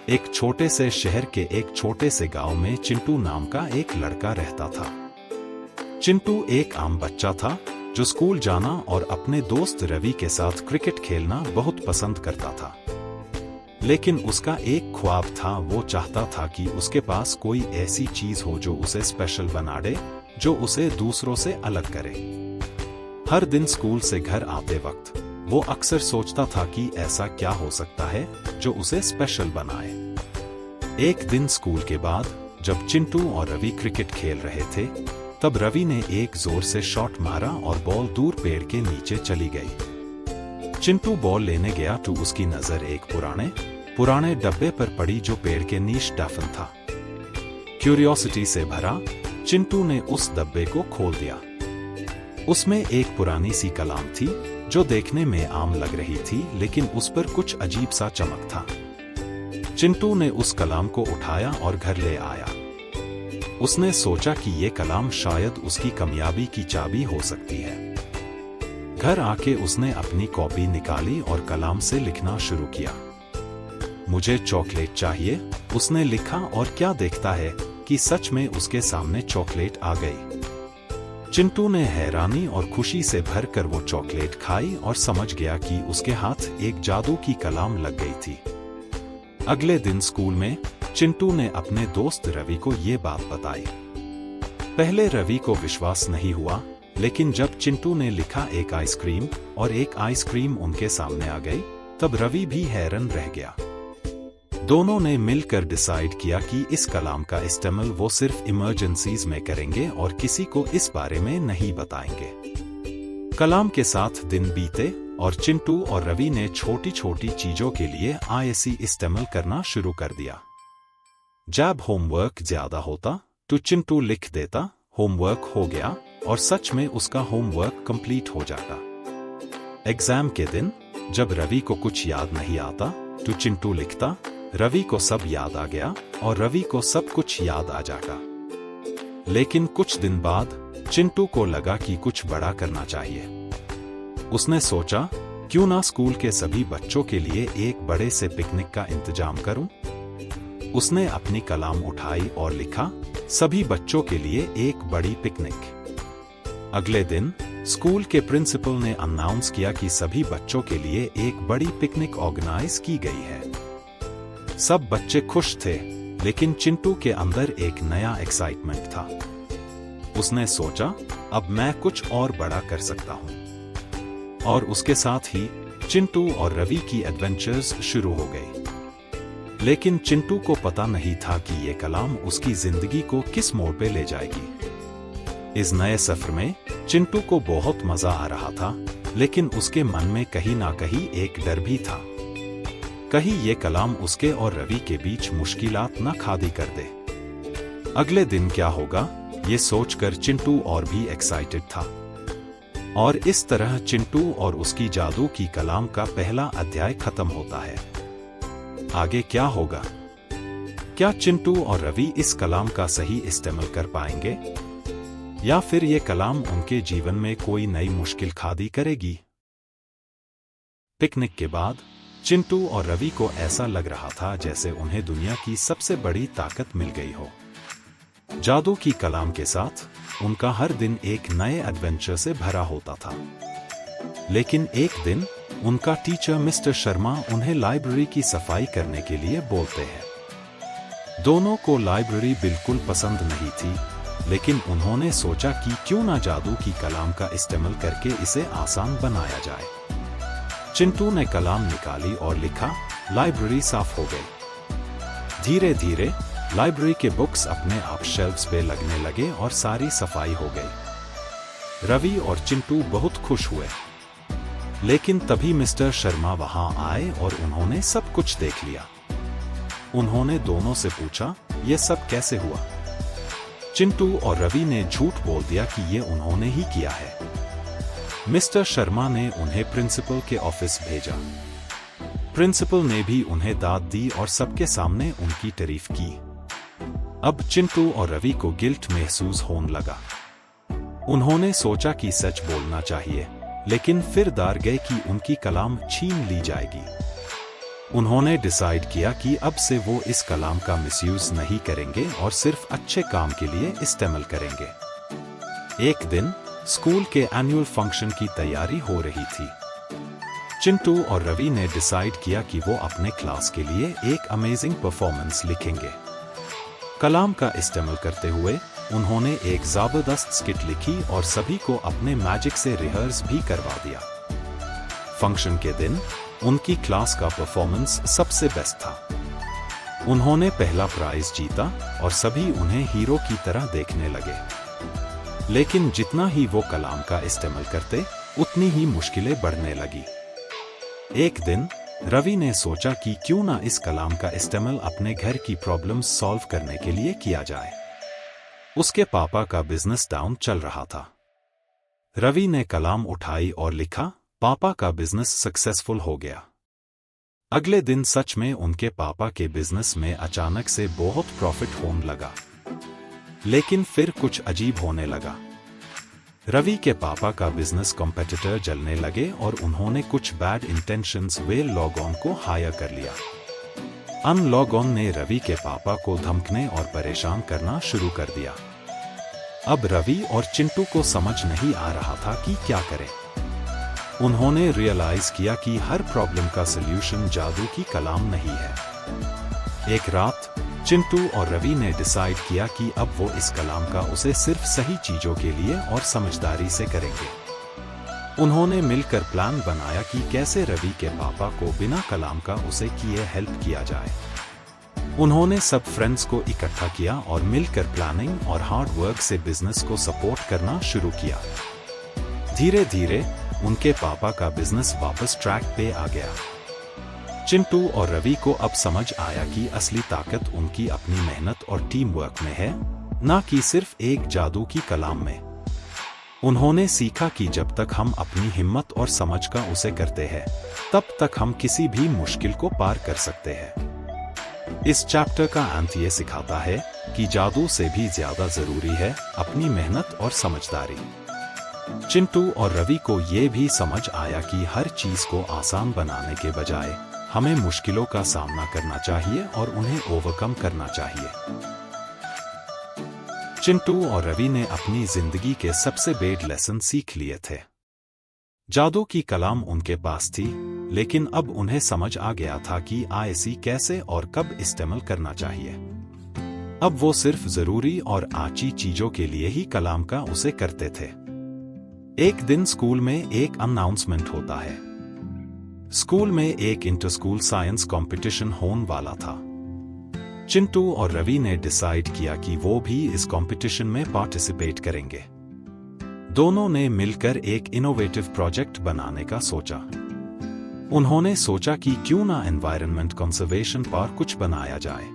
एक छोटे से शहर के एक छोटे से गांव में चिंटू नाम का एक लड़का रहता था। चिंटू एक आम बच्चा था जो स्कूल जाना और अपने दोस्त रवि के साथ क्रिकेट खेलना बहुत पसंद करता था। लेकिन उसका एक ख्वाब था, वो चाहता था कि उसके पास कोई ऐसी चीज हो जो उसे स्पेशल बना दे, जो उसे दूसरों से अलग करे। हर दिन स्कूल से घर आते वक्त वो अक्सर सोचता था कि ऐसा क्या हो सकता है जो उसे स्पेशल बनाए। एक दिन स्कूल के बाद जब चिंटू और रवि क्रिकेट खेल रहे थे, तब रवि ने एक जोर से शॉट मारा और बॉल दूर पेड़ के नीचे चली गई। चिंटू बॉल लेने गया तो उसकी नजर एक पुराने डब्बे पर पड़ी जो पेड़ के नीचे दफन था। क्यूरियोसिटी से भरा चिंटू ने उस डब्बे को खोल दिया। उसमें एक पुरानी सी कलाम थी जो देखने में आम लग रही थी, लेकिन उस पर कुछ अजीब सा चमक था। चिंटू ने उस कलाम को उठाया और घर ले आया। उसने सोचा कि ये कलाम शायद उसकी कामयाबी की चाबी हो सकती है। घर आके उसने अपनी कॉपी निकाली और कलाम से लिखना शुरू किया। मुझे चॉकलेट चाहिए, उसने लिखा, और क्या देखता है कि सच में उसके सामने चॉकलेट आ गई। चिंटू ने हैरानी और खुशी से भरकर वो चॉकलेट खाई और समझ गया कि उसके हाथ एक जादू की कलाम लग गई थी। अगले दिन स्कूल में चिंटू ने अपने दोस्त रवि को ये बात बताई। पहले रवि को विश्वास नहीं हुआ, लेकिन जब चिंटू ने लिखा एक आइसक्रीम और एक आइसक्रीम उनके सामने आ गई, तब रवि भी हैरान रह गया। दोनों ने मिलकर डिसाइड किया कि इस कलाम का इस्तेमाल वो सिर्फ इमरजेंसीज में करेंगे और किसी को इस बारे में नहीं बताएंगे। कलाम के साथ दिन बीते और चिंटू और रवि ने छोटी छोटी चीजों के लिए आईसी इस्तेमाल करना शुरू कर दिया। जब होमवर्क ज्यादा होता तो चिंटू लिख देता, होमवर्क हो गया, और सच में उसका होमवर्क कंप्लीट हो जाता। एग्जाम के दिन जब रवि को कुछ याद नहीं आता तो चिंटू लिखता, रवि को सब याद आ गया, और रवि को सब कुछ याद आ जाता। लेकिन कुछ दिन बाद चिंटू को लगा कि कुछ बड़ा करना चाहिए। उसने सोचा, क्यों ना स्कूल के सभी बच्चों के लिए एक बड़े से पिकनिक का इंतजाम करूं? उसने अपनी कलाम उठाई और लिखा, सभी बच्चों के लिए एक बड़ी पिकनिक। अगले दिन स्कूल के प्रिंसिपल ने अनाउंस किया कि सभी बच्चों के लिए एक बड़ी पिकनिक ऑर्गेनाइज की गई है। सब बच्चे खुश थे, लेकिन चिंटू के अंदर एक नया एक्साइटमेंट था। उसने सोचा, अब मैं कुछ और बड़ा कर सकता हूं। और उसके साथ ही चिंटू और रवि की एडवेंचर्स शुरू हो गई। लेकिन चिंटू को पता नहीं था कि ये कलाम उसकी जिंदगी को किस मोड़ पे ले जाएगी। इस नए सफर में चिंटू को बहुत मजा आ रहा था, लेकिन उसके मन में कहीं ना कहीं एक डर भी था। कहीं ये कलाम उसके और रवि के बीच मुश्किलात न खादी कर दे। अगले दिन क्या होगा, ये सोचकर चिंटू और भी एक्साइटेड था। और इस तरह चिंटू और उसकी जादू की कलाम का पहला अध्याय खत्म होता है। आगे क्या होगा? क्या चिंटू और रवि इस कलाम का सही इस्तेमाल कर पाएंगे, या फिर ये कलाम उनके जीवन में कोई नई मुश्किल खादी करेगी? पिकनिक के बाद चिंटू और रवि को ऐसा लग रहा था जैसे उन्हें दुनिया की सबसे बड़ी ताकत मिल गई हो। जादू की कलाम के साथ उनका हर दिन एक नए एडवेंचर से भरा होता था। लेकिन एक दिन उनका टीचर मिस्टर शर्मा उन्हें लाइब्रेरी की सफाई करने के लिए बोलते हैं। दोनों को लाइब्रेरी बिल्कुल पसंद नहीं थी, लेकिन उन्होंने सोचा कि क्यों ना जादू की कलाम का इस्तेमाल करके इसे आसान बनाया जाए। चिंटू ने कलाम निकाली और लिखा, लाइब्रेरी साफ हो गई। धीरे धीरे लाइब्रेरी के बुक्स अपने आप शेल्फ्स पे लगने लगे और सारी सफाई हो गई। रवि और चिंटू बहुत खुश हुए। लेकिन तभी मिस्टर शर्मा वहां आए और उन्होंने सब कुछ देख लिया। उन्होंने दोनों से पूछा, ये सब कैसे हुआ? चिंटू और रवि ने झूठ बोल दिया कि ये उन्होंने ही किया है। मिस्टर शर्मा ने उन्हें प्रिंसिपल के ऑफिस भेजा। प्रिंसिपल ने भी उन्हें दाद दी और सबके सामने उनकी तारीफ की। अब चिंटू और रवि को गिल्ट महसूस होने लगा। उन्होंने सोचा कि सच बोलना चाहिए, लेकिन फिर डर गए कि उनकी कलाम छीन ली जाएगी। उन्होंने डिसाइड किया कि अब से वो इस कलाम का मिसयूज नहीं करेंगे और सिर्फ अच्छे काम के लिए इस्तेमाल करेंगे। एक दिन स्कूल के एनुअल फंक्शन की तैयारी हो रही थी। चिंटू और रवि ने डिसाइड किया कि वो अपने क्लास के लिए एक अमेजिंग परफॉर्मेंस लिखेंगे। कलाम का इस्तेमाल करते हुए उन्होंने एक जबरदस्त स्किट लिखी और सभी को अपने मैजिक से रिहर्स भी करवा दिया। फंक्शन के दिन उनकी क्लास का परफॉर्मेंस सबसे बेस्ट था। उन्होंने पहला प्राइज जीता और सभी उन्हें हीरो की तरह देखने लगे। लेकिन जितना ही वो कलाम का इस्तेमाल करते, उतनी ही मुश्किलें बढ़ने लगी। एक दिन रवि ने सोचा कि क्यों ना इस कलाम का इस्तेमाल अपने घर की प्रॉब्लम्स सॉल्व करने के लिए किया जाए। उसके पापा का बिजनेस डाउन चल रहा था। रवि ने कलाम उठाई और लिखा, पापा का बिजनेस सक्सेसफुल हो गया। अगले दिन सच में उनके पापा के बिजनेस में अचानक से बहुत प्रॉफिट होने लगा। लेकिन फिर कुछ अजीब होने लगा। रवि के पापा का बिजनेस कॉम्पिटिटर जलने लगे और उन्होंने कुछ बैड इंटेंशंस वे लॉगऑन को हायर कर लिया। अनलॉगऑन ने रवि के पापा को धमकने और परेशान करना शुरू कर दिया। अब रवि और चिंटू को समझ नहीं आ रहा था कि क्या करें। उन्होंने रियलाइज किया कि हर प्रॉब्लम का सल्यूशन जादू की कलाम नहीं है। एक रात चिंटू और रवि ने डिसाइड किया कि अब वो इस कलाम का उसे सिर्फ सही चीजों के लिए और समझदारी से करेंगे। उन्होंने मिलकर प्लान बनाया कि कैसे रवि के पापा को बिना कलाम का उसे किए हेल्प किया जाए। उन्होंने सब फ्रेंड्स को इकट्ठा किया और मिलकर प्लानिंग और हार्ड वर्क से बिजनेस को सपोर्ट करना शुरू किया। धीरे धीरे उनके पापा का बिजनेस वापस ट्रैक पे आ गया। चिंटू और रवि को अब समझ आया कि असली ताकत उनकी अपनी मेहनत और टीम वर्क में है, ना कि सिर्फ एक जादू की कलाम में। उन्होंने सीखा कि जब तक हम अपनी हिम्मत और समझ का उसे करते हैं, तब तक हम किसी भी मुश्किल को पार कर सकते हैं। इस चैप्टर का अंत ये सिखाता है कि जादू से भी ज्यादा जरूरी है अपनी मेहनत और समझदारी। चिंटू और रवि को ये भी समझ आया कि हर चीज को आसान बनाने के बजाय हमें मुश्किलों का सामना करना चाहिए और उन्हें ओवरकम करना चाहिए। चिंटू और रवि ने अपनी जिंदगी के सबसे बेड लेसन सीख लिए थे। जादू की कलाम उनके पास थी, लेकिन अब उन्हें समझ आ गया था कि इसे कैसे और कब इस्तेमाल करना चाहिए। अब वो सिर्फ जरूरी और आची चीजों के लिए ही कलाम का उसे करते थे। एक दिन स्कूल में एक अनाउंसमेंट होता है। स्कूल में एक इंटर स्कूल साइंस कंपटीशन होने वाला था। चिंटू और रवि ने डिसाइड किया कि वो भी इस कंपटीशन में पार्टिसिपेट करेंगे। दोनों ने मिलकर एक इनोवेटिव प्रोजेक्ट बनाने का सोचा। उन्होंने सोचा कि क्यों ना एनवायरनमेंट कंजर्वेशन पर कुछ बनाया जाए।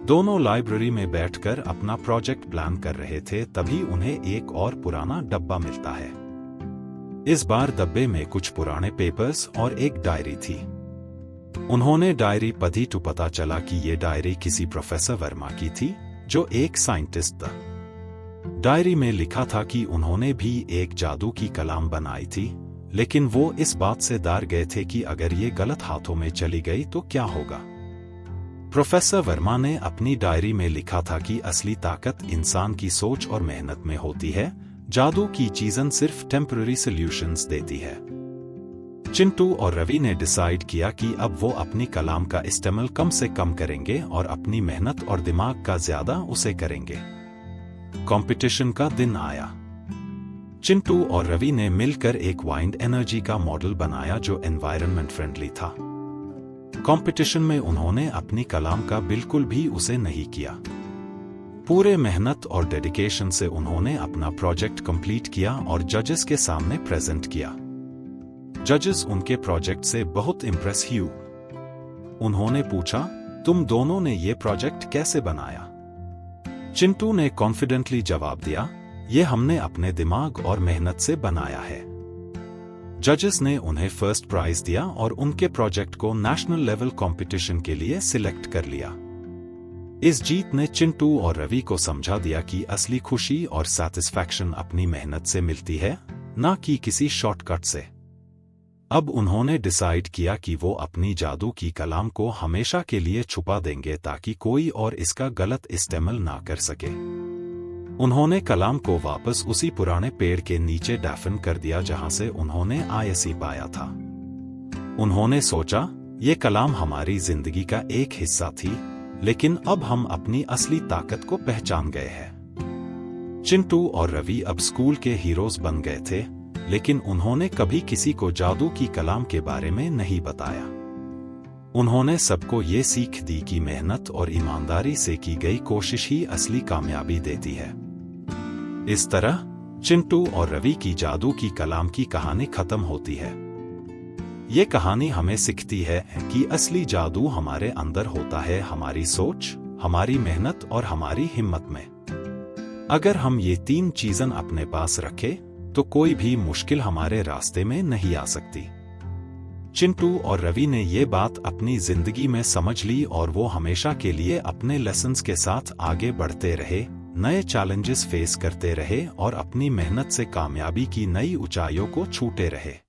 दोनों लाइब्रेरी में बैठकर अपना प्रोजेक्ट प्लान कर रहे थे, तभी उन्हें एक और पुराना डब्बा मिलता है। इस बार डब्बे में कुछ पुराने पेपर्स और एक डायरी थी। उन्होंने डायरी पढ़ी तो पता चला कि ये डायरी किसी प्रोफेसर वर्मा की थी, जो एक साइंटिस्ट था। डायरी में लिखा था कि उन्होंने भी एक जादू की कलाम बनाई थी, लेकिन वो इस बात से डर गए थे कि अगर ये गलत हाथों में चली गई तो क्या होगा। प्रोफेसर वर्मा ने अपनी डायरी में लिखा था कि असली ताकत इंसान की सोच और मेहनत में होती है, जादू की चीजें सिर्फ टेम्पररी सॉल्यूशंस देती है। चिंटू और रवि ने डिसाइड किया कि अब वो अपनी कलाम का इस्तेमाल कम से कम करेंगे और अपनी मेहनत और दिमाग का ज्यादा उसे करेंगे। कंपटीशन का दिन आया। चिंटू और रवि ने मिलकर एक वाइंड एनर्जी का मॉडल बनाया जो एनवायरनमेंट फ्रेंडली था। कंपटीशन में उन्होंने अपनी कलाम का बिल्कुल भी उसे नहीं किया। पूरे मेहनत और डेडिकेशन से उन्होंने अपना प्रोजेक्ट कंप्लीट किया और जजेस के सामने प्रेजेंट किया। जजेस उनके प्रोजेक्ट से बहुत इम्प्रेस हुए। उन्होंने पूछा, तुम दोनों ने ये प्रोजेक्ट कैसे बनाया? चिंटू ने कॉन्फिडेंटली जवाब दिया, ये हमने अपने दिमाग और मेहनत से बनाया है। जजेस ने उन्हें फर्स्ट प्राइज दिया और उनके प्रोजेक्ट को नेशनल लेवल कंपटीशन के लिए सिलेक्ट कर लिया। इस जीत ने चिंटू और रवि को समझा दिया कि असली खुशी और सैटिस्फैक्शन अपनी मेहनत से मिलती है, ना कि किसी शॉर्टकट से। अब उन्होंने डिसाइड किया कि वो अपनी जादू की कलाम को हमेशा के लिए छुपा देंगे ताकि कोई और इसका गलत इस्तेमाल ना कर सके। उन्होंने कलाम को वापस उसी पुराने पेड़ के नीचे दफन कर दिया जहां से उन्होंने आयसी पाया था। उन्होंने सोचा, ये कलाम हमारी जिंदगी का एक हिस्सा थी, लेकिन अब हम अपनी असली ताकत को पहचान गए हैं। चिंटू और रवि अब स्कूल के हीरोज बन गए थे, लेकिन उन्होंने कभी किसी को जादू की कलाम के बारे में नहीं बताया। उन्होंने सबको ये सीख दी कि मेहनत और ईमानदारी से की गई कोशिश ही असली कामयाबी देती है। इस तरह चिंटू और रवि की जादू की कलाम की कहानी खत्म होती है। ये कहानी हमें सिखाती है कि असली जादू हमारे अंदर होता है, हमारी सोच, हमारी मेहनत और हमारी हिम्मत में। अगर हम ये 3 चीजें अपने पास रखें तो कोई भी मुश्किल हमारे रास्ते में नहीं आ सकती। चिंटू और रवि ने ये बात अपनी जिंदगी में समझ ली और वो हमेशा के लिए अपने लेसन्स के साथ आगे बढ़ते रहे, नए चैलेंजेस फेस करते रहे और अपनी मेहनत से कामयाबी की नई ऊंचाइयों को छूते रहे।